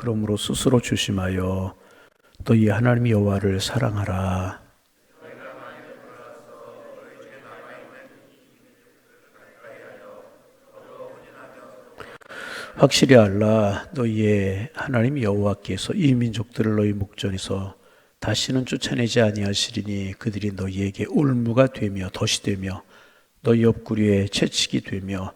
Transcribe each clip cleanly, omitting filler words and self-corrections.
그러므로 스스로 조심하여 너희 하나님 여호와를 사랑하라. 확실히 알라. 너희의 하나님 여호와께서 이 민족들을 너희 목전에서 다시는 쫓아내지 아니하시리니 그들이 너희에게 올무가 되며 덫이 되며 너희 옆구리에 채찍이 되며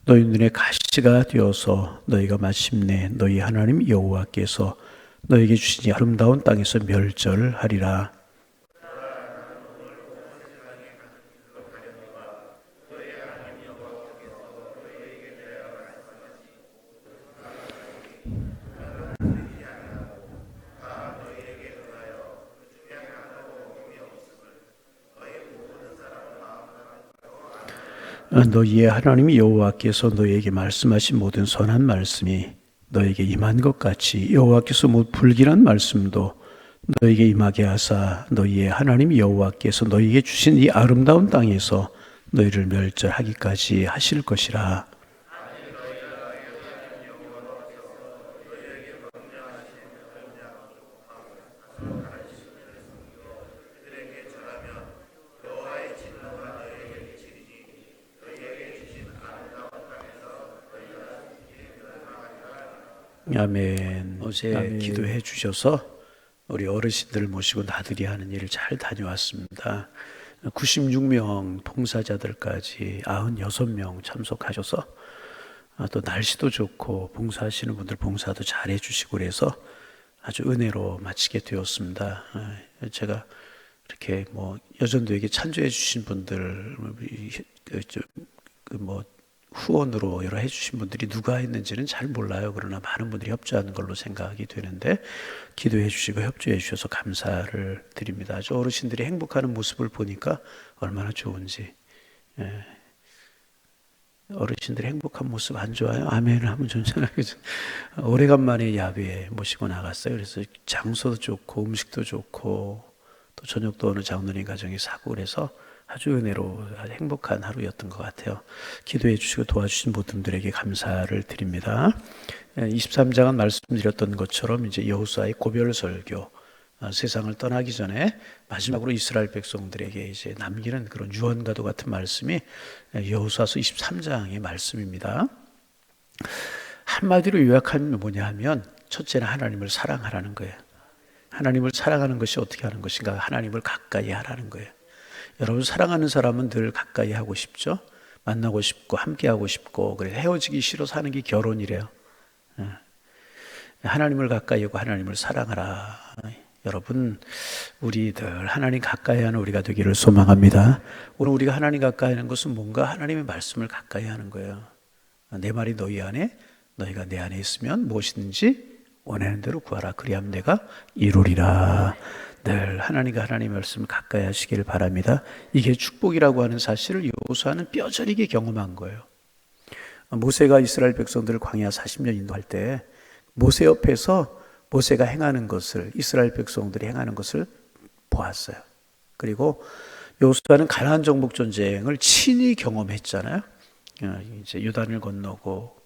너희 눈에 가시가 되어서 너희가 마침내 너희 하나님 여호와께서 너희에게 주신 이 아름다운 땅에서 멸절하리라. 너희의 하나님 여호와께서 너희에게 말씀하신 모든 선한 말씀이 너희에게 임한 것 같이 여호와께서 못 불길한 말씀도 너희에게 임하게 하사 너희의 하나님 여호와께서 너희에게 주신 이 아름다운 땅에서 너희를 멸절하기까지 하실 것이라. 아멘. 어제 기도해 주셔서 우리 어르신들 모시고 나들이 하는 일을 잘 다녀왔습니다. 96명 봉사자들까지 96명 참석하셔서 또 날씨도 좋고 봉사하시는 분들 봉사도 잘 해주시고 그래서 아주 은혜로 마치게 되었습니다. 제가 이렇게 여전도에게 찬조해 주신 분들 후원으로 여러 해주신 분들이 누가 했는지는 잘 몰라요. 그러나 많은 분들이 협조하는 걸로 생각이 되는데 기도해 주시고 협조해 주셔서 감사를 드립니다. 아주 어르신들이 행복하는 모습을 보니까 얼마나 좋은지. 어르신들이 행복한 모습 안 좋아요? 아멘을 하면 좋잖아요. 오래간만에 야외에 모시고 나갔어요. 그래서 장소도 좋고 음식도 좋고 또 저녁도 어느 장로님 가정에 사고 그래서 아주 은혜로 아주 행복한 하루였던 것 같아요. 기도해 주시고 도와주신 모든 분들에게 감사를 드립니다. 23장은 말씀드렸던 것처럼 이제 여호수아의 고별 설교, 세상을 떠나기 전에 마지막으로 이스라엘 백성들에게 이제 남기는 그런 유언과도 같은 말씀이 여호수아서 23장의 말씀입니다. 한마디로 요약하면 뭐냐 하면 첫째는 하나님을 사랑하라는 거예요. 하나님을 사랑하는 것이 어떻게 하는 것인가? 하나님을 가까이 하라는 거예요. 여러분 사랑하는 사람은 늘 가까이 하고 싶죠. 만나고 싶고 함께 하고 싶고 그래 헤어지기 싫어서 하는 게 결혼이래요. 하나님을 가까이 하고 하나님을 사랑하라. 여러분 우리 늘 하나님 가까이 하는 우리가 되기를 소망합니다. 오늘 우리가 하나님 가까이 하는 것은 뭔가 하나님의 말씀을 가까이 하는 거예요. 내 말이 너희 안에 너희가 내 안에 있으면 무엇이든지 원하는 대로 구하라. 그리하면 내가 이루리라. 늘 하나님과 하나님의 말씀을 가까이 하시기를 바랍니다. 이게 축복이라고 하는 사실을 여호수아는 뼈저리게 경험한 거예요. 모세가 이스라엘 백성들을 광야 40년 인도할 때 모세 옆에서 모세가 행하는 것을 이스라엘 백성들이 행하는 것을 보았어요. 그리고 여호수아는 가나안 정복 전쟁을 친히 경험했잖아요. 이제 요단을 건너고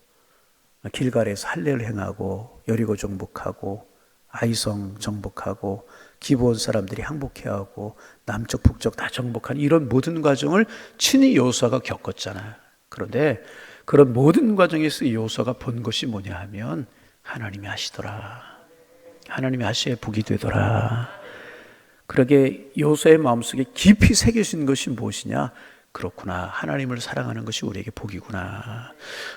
길갈에서 할례를 행하고 여리고 정복하고 아이성 정복하고 기브온 사람들이 항복해하고 남쪽 북쪽 다 정복한 이런 모든 과정을 친히 여호수아가 겪었잖아요. 그런데 그런 모든 과정에서 여호수아가 본 것이 뭐냐 하면 하나님이 하시더라. 하나님이 하시에 복이 되더라. 그러게 여호수아의 마음속에 깊이 새겨진 것이 무엇이냐? 그렇구나. 하나님을 사랑하는 것이 우리에게 복이구나.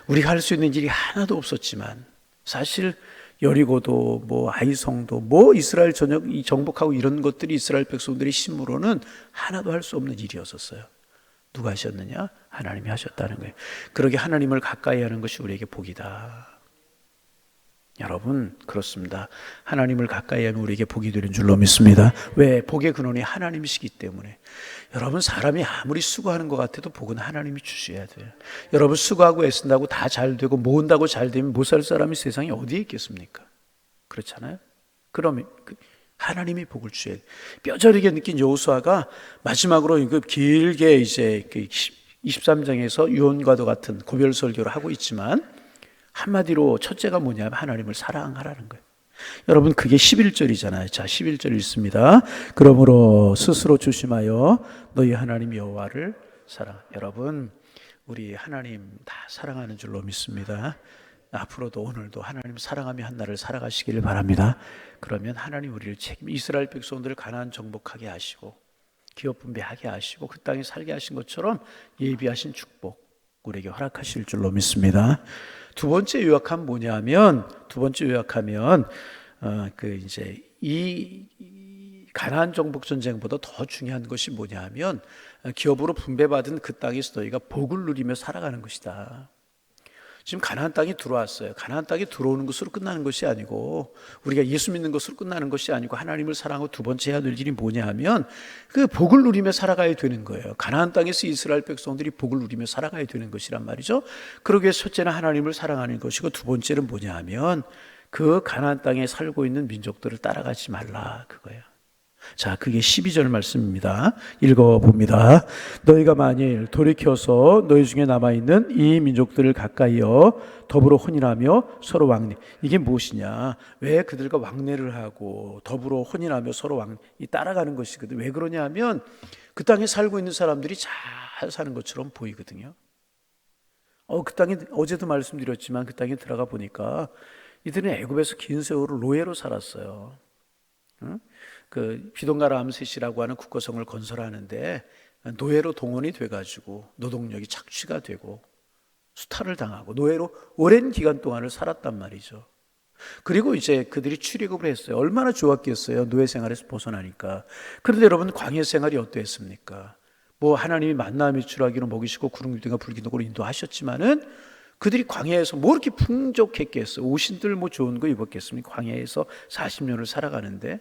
우리가 할 수 있는 일이 하나도 없었지만 사실 여리고도 아이성도 이스라엘 전역 정복하고 이런 것들이 이스라엘 백성들의 힘으로는 하나도 할 수 없는 일이었었어요. 누가 하셨느냐? 하나님이 하셨다는 거예요. 그러게 하나님을 가까이 하는 것이 우리에게 복이다. 여러분 그렇습니다. 하나님을 가까이 하면 우리에게 복이 되는 줄로 믿습니다. 왜? 복의 근원이 하나님이시기 때문에. 여러분 사람이 아무리 수고하는 것 같아도 복은 하나님이 주셔야 돼요. 여러분 수고하고 애쓴다고 다 잘 되고 모은다고 잘 되면 못 살 사람이 세상에 어디에 있겠습니까? 그렇잖아요. 그러면 하나님이 복을 주셔야 돼요. 뼈저리게 느낀 여호수아가 마지막으로 길게 이제 23장에서 유언과도 같은 고별 설교를 하고 있지만 한마디로 첫째가 뭐냐면 하나님을 사랑하라는 거예요. 여러분 그게 11절이잖아요. 자, 11절 읽습니다. 그러므로 스스로 조심하여 너희 하나님 여호와를 사랑. 여러분 우리 하나님 다 사랑하는 줄로 믿습니다. 앞으로도 오늘도 하나님 사랑하며 한 날을 살아가시기를 바랍니다. 그러면 하나님 우리를 이스라엘 백성들을 가나안 정복하게 하시고 기업 분배하게 하시고 그 땅에 살게 하신 것처럼 예비하신 축복 우리에게 허락하실 줄로 믿습니다. 두 번째 요약하면 뭐냐면 이제 이 가나안 정복 전쟁보다 더 중요한 것이 뭐냐면 기업으로 분배받은 그 땅에서 너희가 복을 누리며 살아가는 것이다. 지금 가나안 땅이 들어왔어요. 가나안 땅이 들어오는 것으로 끝나는 것이 아니고 우리가 예수 믿는 것으로 끝나는 것이 아니고 하나님을 사랑하고 두 번째 해야 될 일이 뭐냐면 그 복을 누리며 살아가야 되는 거예요. 가나안 땅에서 이스라엘 백성들이 복을 누리며 살아가야 되는 것이란 말이죠. 그러기 위해 첫째는 하나님을 사랑하는 것이고 두 번째는 뭐냐면 그 가나안 땅에 살고 있는 민족들을 따라가지 말라 그거예요. 자, 그게 12절 말씀입니다. 읽어봅니다. 너희가 만일 돌이켜서 너희 중에 남아있는 이 민족들을 가까이여 더불어 혼인하며 서로 왕래. 이게 무엇이냐? 왜 그들과 왕래를 하고 더불어 혼인하며 서로 따라가는 것이거든. 왜 그러냐 하면 그 땅에 살고 있는 사람들이 잘 사는 것처럼 보이거든요. 그 땅에 어제도 말씀드렸지만 그 땅에 들어가 보니까 이들은 애굽에서 긴 세월을 노예로 살았어요. 응? 그 비동가 람셋이라고 하는 국거성을 건설하는데 노예로 동원이 돼가지고 노동력이 착취가 되고 수탈을 당하고 노예로 오랜 기간 동안을 살았단 말이죠. 그리고 이제 그들이 출애굽을 했어요. 얼마나 좋았겠어요. 노예 생활에서 벗어나니까. 그런데 여러분 광야 생활이 어땠습니까? 뭐 하나님이 만나 밀출하기로 먹이시고 구름 기둥과 불 기둥으로 인도하셨지만은 그들이 광야에서 뭐 이렇게 풍족했겠어요. 옷신들 뭐 좋은 거 입었겠습니까? 광야에서 40년을 살아가는데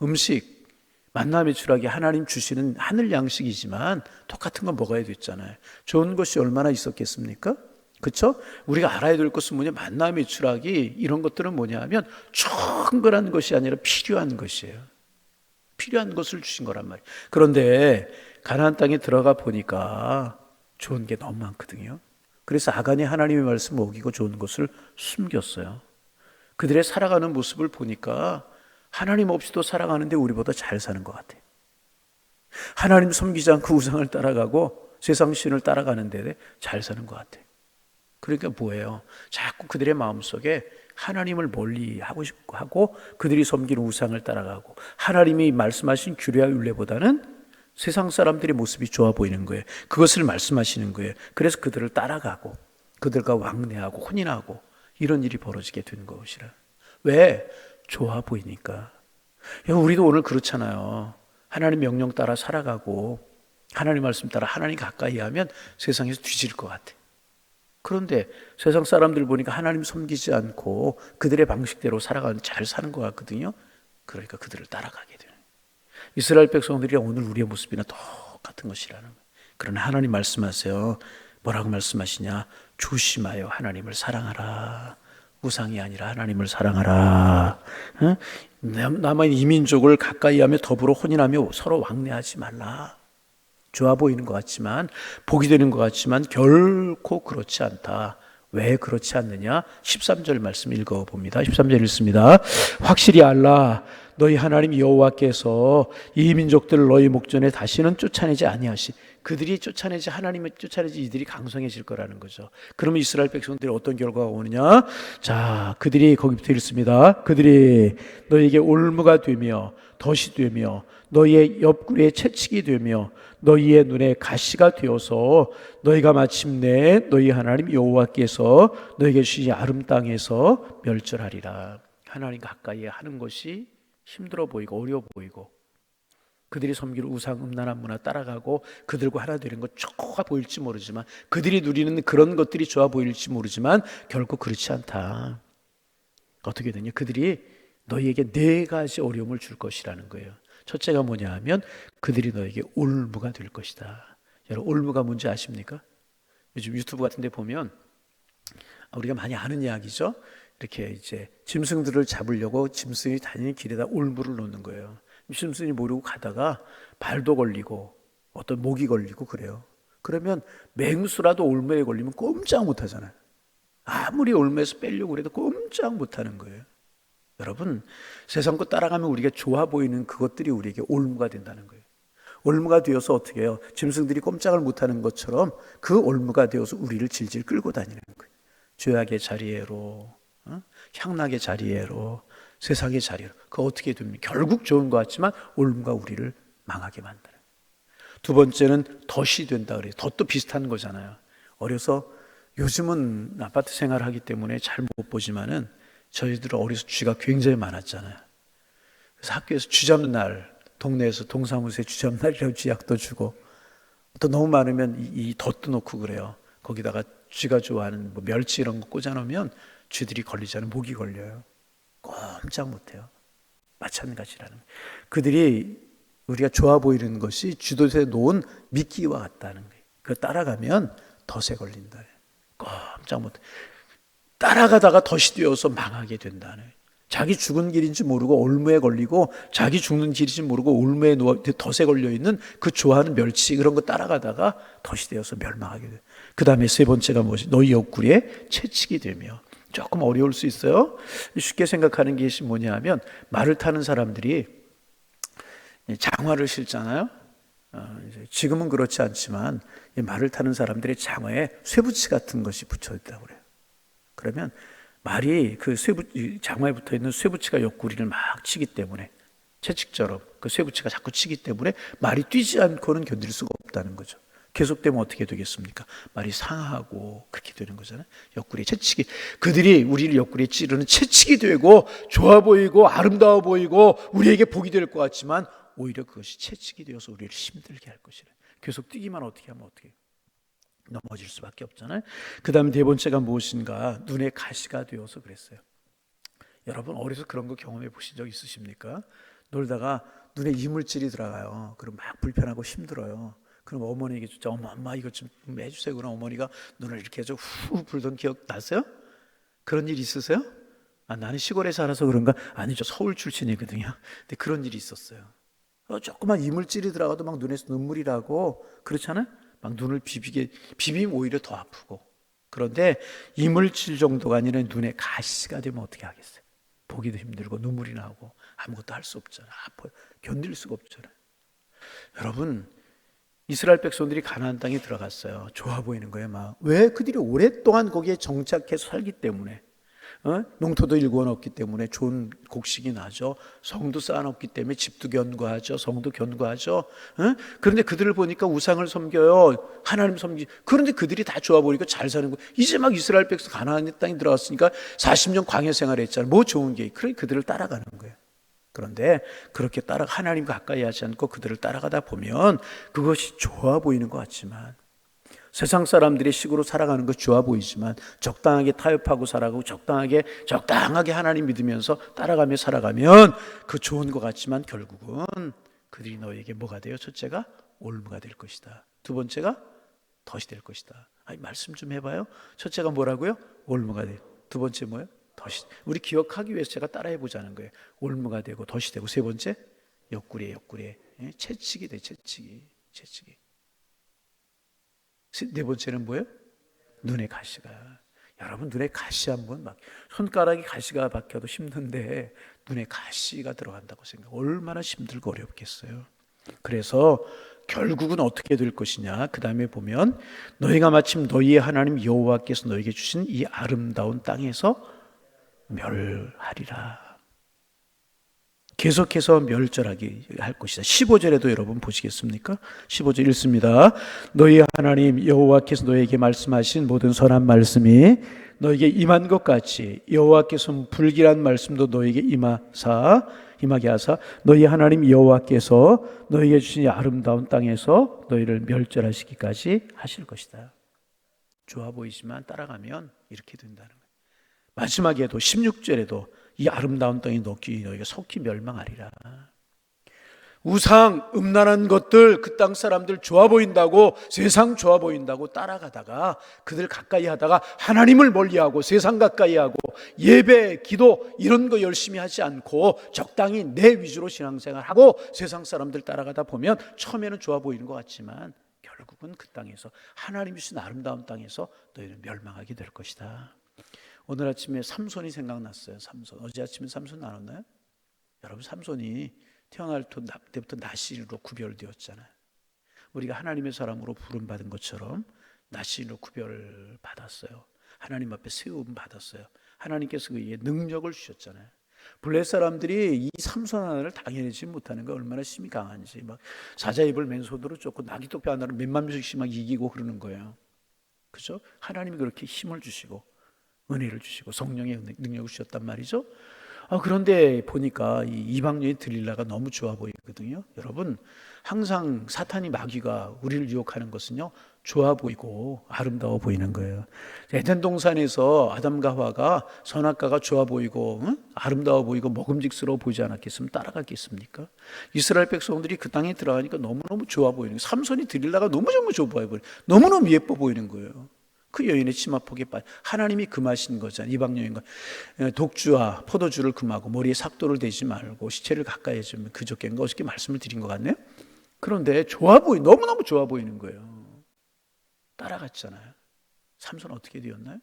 음식, 만나 밀출하기 하나님 주시는 하늘 양식이지만 똑같은 건 먹어야 됐잖아요. 좋은 것이 얼마나 있었겠습니까? 그렇죠? 우리가 알아야 될 것은 뭐냐? 만나 밀출하기 이런 것들은 뭐냐 하면 충분한 것이 아니라 필요한 것이에요. 필요한 것을 주신 거란 말이에요. 그런데 가나안 땅에 들어가 보니까 좋은 게 너무 많거든요. 그래서 아간이 하나님의 말씀을 어기고 좋은 것을 숨겼어요. 그들의 살아가는 모습을 보니까 하나님 없이도 살아가는데 우리보다 잘 사는 것 같아요. 하나님 섬기지 않고 우상을 따라가고 세상 신을 따라가는데 잘 사는 것 같아요. 그러니까 뭐예요? 자꾸 그들의 마음속에 하나님을 멀리 하고 싶고 하고 그들이 섬기는 우상을 따라가고 하나님이 말씀하신 규례와 율례보다는 세상 사람들의 모습이 좋아 보이는 거예요. 그것을 말씀하시는 거예요. 그래서 그들을 따라가고 그들과 왕래하고 혼인하고 이런 일이 벌어지게 된 것이라. 왜? 좋아 보이니까. 우리도 오늘 그렇잖아요. 하나님 명령 따라 살아가고 하나님 말씀 따라 하나님 가까이 하면 세상에서 뒤질 것 같아. 그런데 세상 사람들 보니까 하나님 섬기지 않고 그들의 방식대로 살아가는 잘 사는 것 같거든요. 그러니까 그들을 따라가게 돼요. 이스라엘 백성들이랑 오늘 우리의 모습이나 똑같은 것이라는 거예요. 그러나 하나님 말씀하세요. 뭐라고 말씀하시냐? 조심하여 하나님을 사랑하라. 우상이 아니라 하나님을 사랑하라. 남아있는 이민족을 가까이 하며 더불어 혼인하며 서로 왕래하지 말라. 좋아 보이는 것 같지만 복이 되는 것 같지만 결코 그렇지 않다. 왜 그렇지 않느냐? 13절 말씀 읽어봅니다. 13절 읽습니다. 확실히 알라. 너희 하나님 여호와께서 이 민족들을 너희 목전에 다시는 쫓아내지 아니하시. 그들이 쫓아내지 하나님을 쫓아내지 이들이 강성해질 거라는 거죠. 그러면 이스라엘 백성들이 어떤 결과가 오느냐? 자, 그들이 거기부터 읽습니다. 그들이 너희에게 올무가 되며 덫이 되며 너희의 옆구리에 채찍이 되며 너희의 눈에 가시가 되어서 너희가 마침내 너희 하나님 여호와께서 너희에게 주신 아름 땅에서 멸절하리라. 하나님 가까이 하는 것이 힘들어 보이고 어려워 보이고 그들이 섬기는 우상 음란한 문화 따라가고 그들과 하나 되는 것 좋아 보일지 모르지만 그들이 누리는 그런 것들이 좋아 보일지 모르지만 결코 그렇지 않다. 어떻게 되냐? 그들이 너희에게 네 가지 어려움을 줄 것이라는 거예요. 첫째가 뭐냐 하면 그들이 너에게 올무가 될 것이다. 여러분 올무가 뭔지 아십니까? 요즘 유튜브 같은 데 보면 우리가 많이 아는 이야기죠. 이렇게 이제 짐승들을 잡으려고 짐승이 다니는 길에다 올무를 놓는 거예요. 짐승이 모르고 가다가 발도 걸리고 어떤 목이 걸리고 그래요. 그러면 맹수라도 올무에 걸리면 꼼짝 못 하잖아요. 아무리 올무에서 빼려고 해도 꼼짝 못 하는 거예요. 여러분, 세상 거 따라가면 우리가 좋아 보이는 그것들이 우리에게 올무가 된다는 거예요. 올무가 되어서 어떻게 해요? 짐승들이 꼼짝을 못하는 것처럼 그 올무가 되어서 우리를 질질 끌고 다니는 거예요. 죄악의 자리에로, 향락의 자리에로, 세상의 자리에로. 그거 어떻게 됩니까? 결국 좋은 것 같지만 올무가 우리를 망하게 만드는. 두 번째는 덫이 된다 그래요. 덫도 비슷한 거잖아요. 어려서 요즘은 아파트 생활을 하기 때문에 잘 못 보지만은 저희들 어려서 쥐가 굉장히 많았잖아요. 그래서 학교에서 쥐 잡는 날, 동네에서 동사무소에 쥐 잡는 날이라고 쥐약도 주고, 또 너무 많으면 이 덫도 놓고 그래요. 거기다가 쥐가 좋아하는 뭐 멸치 이런 거 꽂아놓으면 쥐들이 걸리잖아요. 목이 걸려요. 꼼짝 못해요. 마찬가지라는 거예요. 그들이 우리가 좋아 보이는 것이 쥐덫에 놓은 미끼와 같다는 거예요. 그걸 따라가면 덫에 걸린다. 꼼짝 못해. 따라가다가 덫이 되어서 망하게 된다는. 자기 죽은 길인지 모르고 올무에 걸리고, 자기 죽는 길인지 모르고 올무에 덫에 걸려있는 그 좋아하는 멸치 그런 거 따라가다가 덫이 되어서 멸망하게 돼. 그 다음에 세 번째가 뭐지? 너희 옆구리에 채찍이 되며. 조금 어려울 수 있어요. 쉽게 생각하는 것이 뭐냐 하면, 말을 타는 사람들이 장화를 신잖아요. 지금은 그렇지 않지만 말을 타는 사람들의 장화에 쇠붙이 같은 것이 붙여 있다고 그래요. 그러면 말이 그 장화에 붙어 있는 쇠붙이가 옆구리를 막 치기 때문에, 채찍처럼 그 쇠붙이가 자꾸 치기 때문에 말이 뛰지 않고는 견딜 수가 없다는 거죠. 계속되면 어떻게 되겠습니까? 말이 상하고 그렇게 되는 거잖아요. 옆구리에 채찍이, 그들이 우리를 옆구리에 찌르는 채찍이 되고 좋아 보이고 아름다워 보이고 우리에게 복이 될 것 같지만 오히려 그것이 채찍이 되어서 우리를 힘들게 할 것이래. 계속 뛰기만 어떻게 하면 어떻게 넘어질 수밖에 없잖아요. 그 다음에 네 번째가 무엇인가? 눈에 가시가 되어서 그랬어요. 여러분 어려서 그런 거 경험해 보신 적 있으십니까? 놀다가 눈에 이물질이 들어가요. 그럼 막 불편하고 힘들어요. 그럼 어머니에게 진짜 엄마 이거 좀 해주세요. 그럼 어머니가 눈을 이렇게 해서 후 불던 기억 나세요? 그런 일 있으세요? 나는 시골에 살아서 그런가? 아니죠, 서울 출신이거든요. 근데 그런 일이 있었어요. 조그만 이물질이 들어가도 막 눈에서 눈물이 나고 그렇잖아요. 막 눈을 비비면 오히려 더 아프고. 그런데 이물질 정도가 아니라 눈에 가시가 되면 어떻게 하겠어요? 보기도 힘들고 눈물이 나고 아무것도 할 수 없잖아요. 아파요. 견딜 수가 없잖아요. 여러분, 이스라엘 백성들이 가나안 땅에 들어갔어요. 좋아 보이는 거예요, 막. 왜? 그들이 오랫동안 거기에 정착해서 살기 때문에. 농토도 일궈놓기 때문에 좋은 곡식이 나죠. 성도 쌓아놓기 때문에 집도 견고하죠. 성도 견고하죠. 그런데 그들을 보니까 우상을 섬겨요. 하나님 섬기. 그런데 그들이 다 좋아 보이고 잘 사는 거. 이제 막 이스라엘 백성 가나안 땅에 들어갔으니까 40년 광야 생활했잖아요. 뭐 좋은 게. 그래 그들을 따라가는 거예요. 그런데 그렇게 하나님 가까이 하지 않고 그들을 따라가다 보면 그것이 좋아 보이는 것 같지만, 세상 사람들이 식으로 살아가는 것 좋아 보이지만 적당하게 타협하고 살아가고 적당하게 하나님 믿으면서 따라가며 살아가면 그 좋은 것 같지만 결국은 그들이 너에게 뭐가 돼요? 첫째가 올무가 될 것이다. 두 번째가 덫이 될 것이다. 말씀 좀 해봐요. 첫째가 뭐라고요? 올무가 돼요. 두 번째 뭐예요? 덫이. 우리 기억하기 위해서 제가 따라해 보자는 거예요. 올무가 되고 덫이 되고, 세 번째 옆구리에 채찍이 돼. 채찍이. 네 번째는 뭐예요? 눈에 가시가. 여러분 눈에 가시 한번 막 손가락에 가시가 박혀도 힘든데 눈에 가시가 들어간다고 생각. 얼마나 힘들고 어렵겠어요. 그래서 결국은 어떻게 될 것이냐? 그 다음에 보면 너희가 마침 너희의 하나님 여호와께서 너희에게 주신 이 아름다운 땅에서 멸하리라. 계속해서 멸절하게 할 것이다. 15절에도 여러분 보시겠습니까? 15절 읽습니다. 너희 하나님 여호와께서 너희에게 말씀하신 모든 선한 말씀이 너희에게 임한 것 같이 여호와께서 불길한 말씀도 너희에게 임하게 하사 너희 하나님 여호와께서 너희에게 주신 이 아름다운 땅에서 너희를 멸절하시기까지 하실 것이다. 좋아 보이지만 따라가면 이렇게 된다는 거예요. 마지막에도 16절에도 이 아름다운 땅에 너희가 속히 멸망하리라. 우상, 음란한 것들, 그 땅 사람들 좋아 보인다고, 세상 좋아 보인다고 따라가다가 그들 가까이 하다가 하나님을 멀리하고 세상 가까이 하고 예배, 기도 이런 거 열심히 하지 않고 적당히 내 위주로 신앙생활하고 세상 사람들 따라가다 보면 처음에는 좋아 보이는 것 같지만 결국은 그 땅에서, 하나님이 주신 아름다운 땅에서 너희는 멸망하게 될 것이다. 오늘 아침에 삼손이 생각났어요. 삼손. 어제 아침에 삼손 나눴나요? 여러분, 삼손이 태어날 때부터 나시인으로 구별되었잖아요. 우리가 하나님의 사람으로 부름받은 것처럼 나시인으로 구별받았어요. 하나님 앞에 세움 받았어요. 하나님께서 그에게 능력을 주셨잖아요. 블레 사람들이 이 삼손 하나를 당해내지 못하는 거 얼마나 심히 강한지, 막 사자 입을 맨손으로 쫓고 나귀토끼 하나를 몇만 명씩 막 이기고 그러는 거예요. 그죠? 하나님이 그렇게 힘을 주시고 은혜를 주시고 성령의 능력을 주셨단 말이죠. 그런데 보니까 이 이방인의 들릴라가 너무 좋아 보이거든요. 여러분, 항상 사탄이 마귀가 우리를 유혹하는 것은요, 좋아 보이고 아름다워 보이는 거예요. 에덴 동산에서 아담과 하와가 선악과가 좋아 보이고 아름다워 보이고 먹음직스러워 보이지 않았겠으면 따라갔겠습니까? 이스라엘 백성들이 그 땅에 들어가니까 너무너무 좋아 보이는 거예요. 삼손이 들릴라가 너무너무 좋아 보여요. 너무너무 예뻐 보이는 거예요. 그 여인의 치마폭에 빠져 하나님이 금하신 거잖아요. 이방 여인과 독주와 포도주를 금하고 머리에 삭도를 대지 말고 시체를 가까이 해주면 그저께인가 어저께 말씀을 드린 것 같네요. 그런데 너무너무 좋아 보이는 거예요. 따라갔잖아요. 삼손 어떻게 되었나요?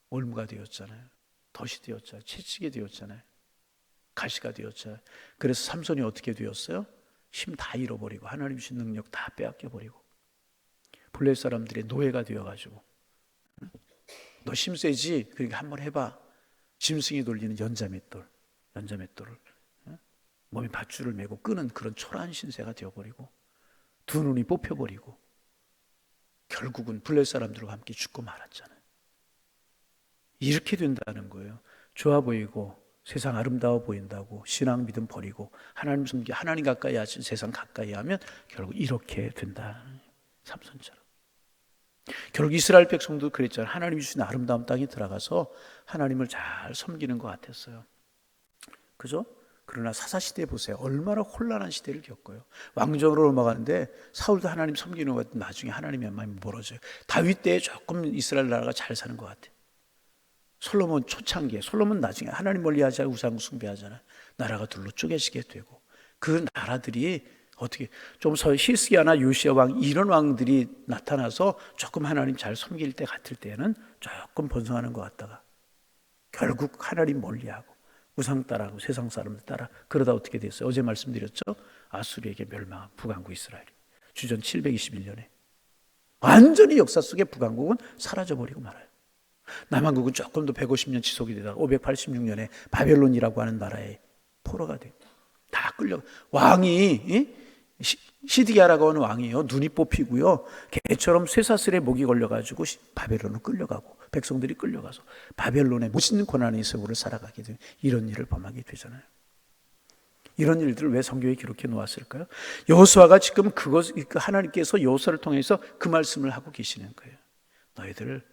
올무가 되었잖아요. 덫이 되었잖아요. 채찍이 되었잖아요. 가시가 되었잖아요. 그래서 삼손이 어떻게 되었어요? 힘 다 잃어버리고 하나님 주신 능력 다 빼앗겨버리고 블레 사람들의 노예가 되어가지고 너 힘세지? 그러니까 한번 해봐. 짐승이 돌리는 연자맷돌을 몸에 밧줄을 메고 끄는 그런 초라한 신세가 되어버리고 두 눈이 뽑혀버리고 결국은 블레 사람들과 함께 죽고 말았잖아요. 이렇게 된다는 거예요. 좋아 보이고 세상 아름다워 보인다고 신앙 믿음 버리고 하나님 섬기 하나님 가까이 하신 세상 가까이 하면 결국 이렇게 된다. 삼손처럼. 결국 이스라엘 백성도 그랬잖아요. 하나님이 주신 아름다운 땅에 들어가서 하나님을 잘 섬기는 것 같았어요. 그죠? 그러나 사사시대 보세요. 얼마나 혼란한 시대를 겪어요. 왕정으로 넘어가는데 사울도 하나님 섬기는 것 같은데 나중에 하나님의 마음이 멀어져요. 다윗 때에 조금 이스라엘 나라가 잘 사는 것 같아요. 솔로몬 초창기에, 솔로몬 나중에 하나님 멀리하지 않고 우상 숭배하잖아요. 나라가 둘로 쪼개지게 되고 그 나라들이 어떻게 좀 히스기야나 요시야 왕 이런 왕들이 나타나서 조금 하나님 잘 섬길 때 같을 때는 조금 번성하는 것 같다가 결국 하나님 멀리하고 우상 따라하고 세상 사람들 따라 그러다 어떻게 됐어요? 어제 말씀드렸죠? 아수르에게 멸망한 북왕국 이스라엘이 주전 721년에 완전히 역사 속에 북왕국은 사라져버리고 말아요. 남왕국은 조금 더 150년 지속이 되다가 586년에 바벨론이라고 하는 나라에 포로가 돼요. 다 끌려 왕이 시드기야라고 하는 왕이요 눈이 뽑히고요 개처럼 쇠사슬에 목이 걸려가지고 바벨론을 끌려가고 백성들이 끌려가서 바벨론의 멋있는 고난의 세월을 살아가게 되는 이런 일을 범하게 되잖아요. 이런 일들을 왜 성경에 기록해 놓았을까요? 여호수아가 지금 하나님께서 여호수아를 통해서 그 말씀을 하고 계시는 거예요. 너희들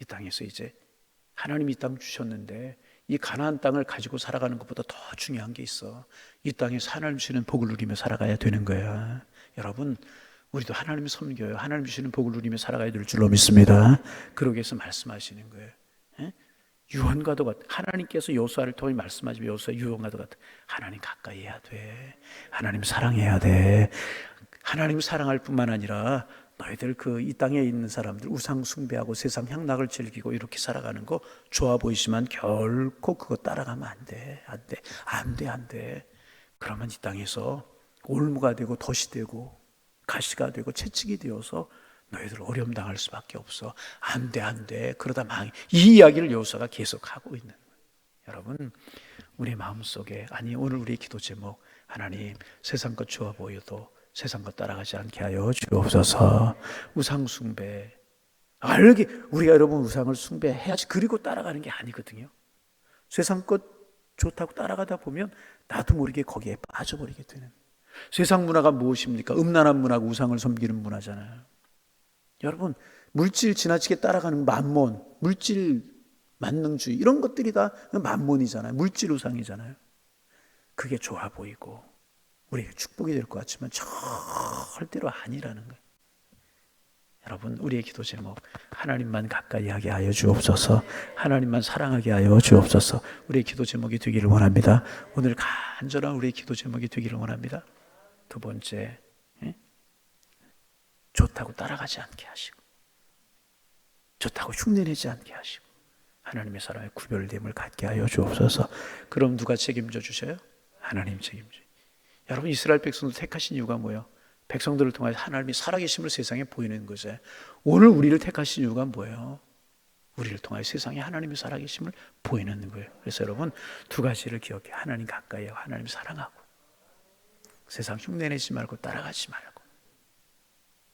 이 땅에서 이제 하나님이 이 땅 주셨는데 이 가나안 땅을 가지고 살아가는 것보다 더 중요한 게 있어. 이 땅에서 하나님 주시는 복을 누리며 살아가야 되는 거야. 여러분, 우리도 하나님 섬겨요. 하나님 주시는 복을 누리며 살아가야 될 줄로 믿습니다. 그러기 위해서 말씀하시는 거예요. 유언과도 같아. 하나님께서 여호수아를 통해 말씀하시면 여호수아 유언과도 같아. 하나님 가까이 해야 돼. 하나님 사랑해야 돼. 하나님 사랑할 뿐만 아니라 너희들 이 땅에 있는 사람들 우상 숭배하고 세상 향락을 즐기고 이렇게 살아가는 거 좋아 보이지만 결코 그거 따라가면 안 돼. 그러면 이 땅에서 올무가 되고 덫이 되고 가시가 되고 채찍이 되어서 너희들 어려움 당할 수밖에 없어. 안 돼. 그러다 망해. 이 이야기를 여호수아가 계속 하고 있는 거예요. 여러분, 우리 마음속에 오늘 우리의 기도 제목 하나님 세상 것 좋아 보여도 세상 것 따라가지 않게 하여 주옵소서. 우상 숭배 우리가 여러분 우상을 숭배해야지 그리고 따라가는 게 아니거든요. 세상 것 좋다고 따라가다 보면 나도 모르게 거기에 빠져버리게 되는. 세상 문화가 무엇입니까? 음란한 문화가 우상을 섬기는 문화잖아요. 여러분, 물질 지나치게 따라가는 만몬, 물질 만능주의 이런 것들이 다 만몬이잖아요. 물질 우상이잖아요. 그게 좋아 보이고 우리에게 축복이 될 것 같지만 절대로 아니라는 거예요. 여러분, 우리의 기도 제목 하나님만 가까이 하게 하여 주옵소서. 하나님만 사랑하게 하여 주옵소서. 우리의 기도 제목이 되기를 원합니다. 오늘 간절한 우리의 기도 제목이 되기를 원합니다. 두 번째, 좋다고 따라가지 않게 하시고 좋다고 흉내내지 않게 하시고 하나님의 사랑에 구별됨을 갖게 하여 주옵소서. 그럼 누가 책임져 주셔요? 하나님 책임져. 여러분, 이스라엘 백성들 택하신 이유가 뭐예요? 백성들을 통해 하나님이 살아계심을 세상에 보이는 거죠. 오늘 우리를 택하신 이유가 뭐예요? 우리를 통해 세상에 하나님의 살아계심을 보이는 거예요. 그래서 여러분, 두 가지를 기억해. 하나님 가까이 하고 하나님 사랑하고, 세상 흉내내지 말고 따라가지 말고,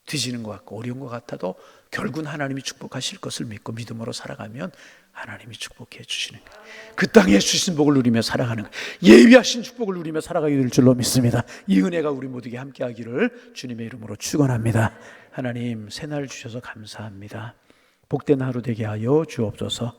뒤지는 것 같고 어려운 것 같아도 결국은 하나님이 축복하실 것을 믿고 믿음으로 살아가면 하나님이 축복해 주시는 거예요. 그 땅에 주신 복을 누리며 살아가는 거예요. 예비하신 축복을 누리며 살아가게 될 줄로 믿습니다. 이 은혜가 우리 모두에게 함께 하기를 주님의 이름으로 축원합니다. 하나님, 새날 주셔서 감사합니다. 복된 하루 되게 하여 주옵소서.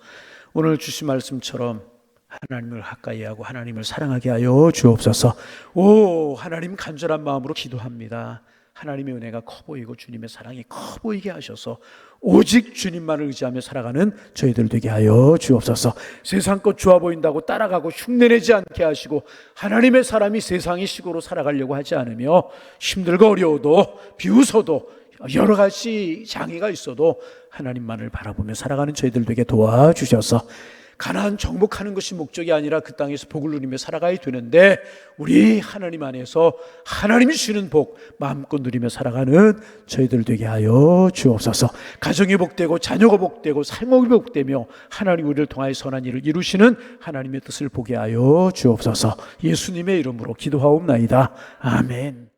오늘 주신 말씀처럼 하나님을 가까이 하고 하나님을 사랑하게 하여 주옵소서. 오, 하나님, 간절한 마음으로 기도합니다. 하나님의 은혜가 커 보이고 주님의 사랑이 커 보이게 하셔서 오직 주님만을 의지하며 살아가는 저희들 되게 하여 주옵소서. 세상 것 좋아 보인다고 따라가고 흉내내지 않게 하시고, 하나님의 사람이 세상의 식으로 살아가려고 하지 않으며, 힘들고 어려워도 비웃어도 여러 가지 장애가 있어도 하나님만을 바라보며 살아가는 저희들 되게 도와주셔서 가나안 정복하는 것이 목적이 아니라 그 땅에서 복을 누리며 살아가야 되는데, 우리 하나님 안에서 하나님이 주시는 복 마음껏 누리며 살아가는 저희들 되게 하여 주옵소서. 가정이 복되고 자녀가 복되고 삶이 복되며 하나님 우리를 통하여 선한 일을 이루시는 하나님의 뜻을 보게 하여 주옵소서. 예수님의 이름으로 기도하옵나이다. 아멘.